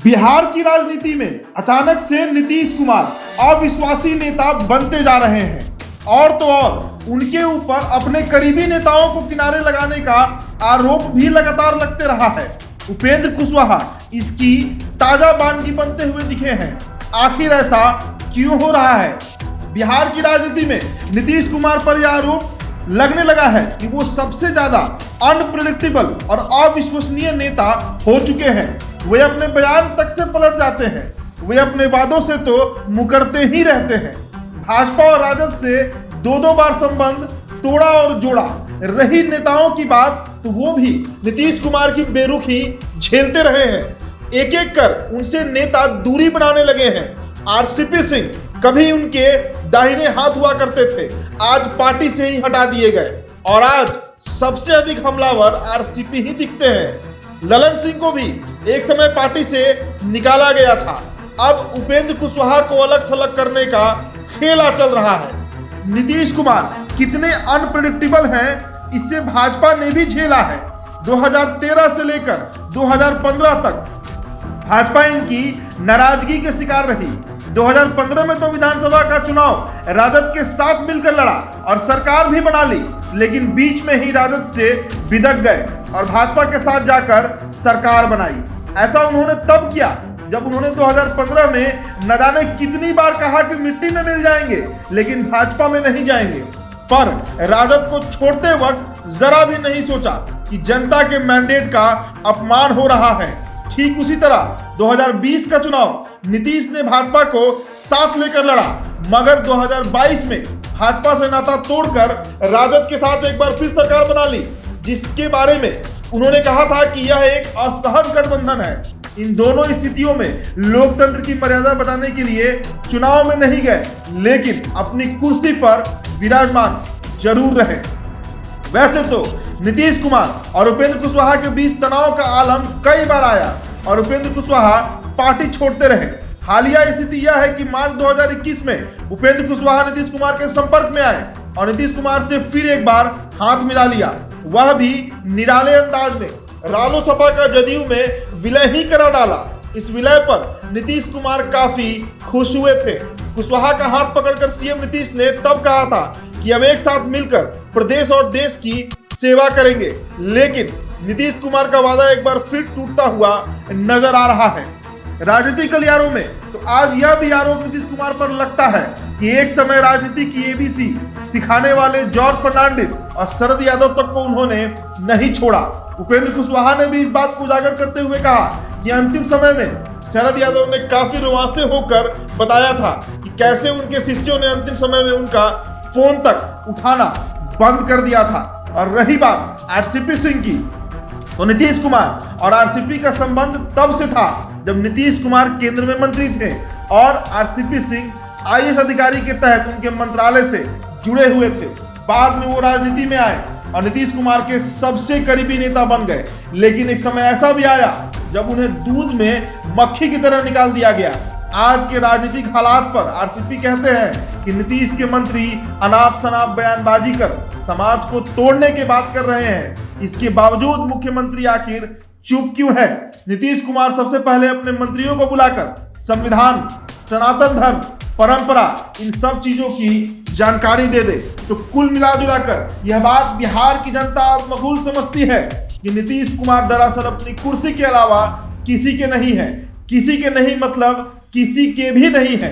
बिहार की राजनीति में अचानक से नीतीश कुमार अविश्वासी नेता बनते जा रहे हैं और तो और उनके ऊपर अपने करीबी नेताओं को किनारे लगाने का आरोप भी लगातार लगते रहा है। उपेंद्र कुशवाहा इसकी ताजा बानगी बनते हुए दिखे हैं। आखिर ऐसा क्यों हो रहा है? बिहार की राजनीति में नीतीश कुमार पर यह आरोप लगने लगा है कि वो सबसे ज्यादा अनप्रेडिक्टेबल और अविश्वसनीय नेता हो चुके हैं। वे अपने बयान तक से पलट जाते हैं। वे अपने वादों से तो मुकरते ही रहते हैं। भाजपा और राजद से दो बार संबंध तोड़ा और जोड़ा। रही नेताओं की बात तो वो भी नीतीश कुमार की बेरुखी झेलते रहे हैं। एक एक कर उनसे नेता दूरी बनाने लगे हैं। आरसीपी सिंह कभी उनके दाहिने हाथ हुआ करते थे, आज पार्टी से ही हटा दिए गए और आज सबसे अधिक हमलावर आरसीपी ही दिखते हैं। ललन सिंह को भी एक समय पार्टी से निकाला गया था। अब उपेंद्र कुशवाहा को अलग थलग करने का खेला चल रहा है। नीतीश कुमार कितने अनप्रेडिक्टेबल हैं, इससे भाजपा ने भी झेला है। 2013 से लेकर 2015 तक भाजपा इनकी नाराजगी के शिकार रही। 2015 में तो विधानसभा का चुनाव राजद के साथ मिलकर लड़ा और सरकार भी बना ली, लेकिन बीच में ही राजद से बिदक गए और भाजपा के साथ जाकर सरकार बनाई। ऐसा उन्होंने तब किया जब उन्होंने 2015 में न जाने कितनी बार कहा कि मिट्टी में मिल जाएंगे लेकिन भाजपा में नहीं जाएंगे, पर राजद को छोड़ते वक्त जरा भी नहीं सोचा कि जनता के मैंडेट का अपमान हो रहा है। ठीक उसी तरह 2020 का चुनाव नीतीश ने भाजपा को साथ लेकर लड़ा, मगर 2022 में भाजपा से नाता तोड़कर राजद के साथ एक बार फिर सरकार बना ली, जिसके बारे में उन्होंने कहा था कि यह एक असहज गठबंधन है। इन दोनों स्थितियों में लोकतंत्र की मर्यादा बताने के लिए चुनाव में नहीं गए, लेकिन अपनी कुर्सी पर विराजमान जरूर रहे। वैसे तो नीतीश कुमार और उपेंद्र कुशवाहा के बीच तनाव का आलम कई बार आया और उपेंद्र कुशवाहा पार्टी छोड़ते रहे। हालिया स्थिति यह है कि मार्च 2021 में उपेंद्र कुशवाहा नीतीश कुमार के संपर्क में आए और नीतीश कुमार से फिर एक बार हाथ मिला लिया, वह भी निराले अंदाज में। रालोसपा का जदयू में विलय ही करा डाला। इस विलय पर नीतीश कुमार काफी खुश हुए थे। कुशवाहा का हाथ पकड़कर सीएम नीतीश ने तब कहा था कि हम एक साथ मिलकर प्रदेश और देश की सेवा करेंगे, लेकिन नीतीश कुमार का वादा एक बार फिर टूटता हुआ नजर आ रहा है। राजनीतिक गलियारों में तो आज यह भी आरोप नीतीश कुमार पर लगता है कि एक समय राजनीति की एबीसी सिखाने वाले जॉर्ज फर्नांडिस और शरद यादव तक को उन्होंने नहीं छोड़ा। उपेंद्र कुशवाहा ने भी इस बात को उजागर करते हुए कहा कि अंतिम समय में शरद यादव ने काफी रुआंसे होकर बताया था कि कैसे उनके शिष्यों ने अंतिम समय में उनका फोन तक उठाना बंद कर दिया था। और रही बात आरसीपी सिंह की, तो नीतीश कुमार और आरसीपी का संबंध तब से था जब नीतीश कुमार केंद्र में मंत्री थे और आरसीपी सिंह आईएएस अधिकारी के तहत उनके मंत्रालय से जुड़े हुए थे। बाद में वो राजनीति में आए और नीतीश कुमार के सबसे करीबी नेता बन गए, लेकिन एक समय ऐसा भी आया जब उन्हें दूध में मक्खी की तरह निकाल दिया गया। आज के राजनीतिक हालात पर आरसीपी कहते हैं कि नीतीश के मंत्री अनाप शनाप बयानबाजी कर समाज को तोड़ने की बात कर रहे हैं। इसके बावजूद मुख्यमंत्री आखिर चुप क्यों है? नीतीश कुमार सबसे पहले अपने मंत्रियों को बुलाकर संविधान, सनातन धर्म, परंपरा, इन सब चीजों की जानकारी दे दे, तो कुल मिलाजुलाकर यह बात बिहार की जनता अब मकबूल समझती है कि नीतीश कुमार दरअसल अपनी कुर्सी के अलावा किसी के नहीं है। किसी के नहीं मतलब किसी के भी नहीं है।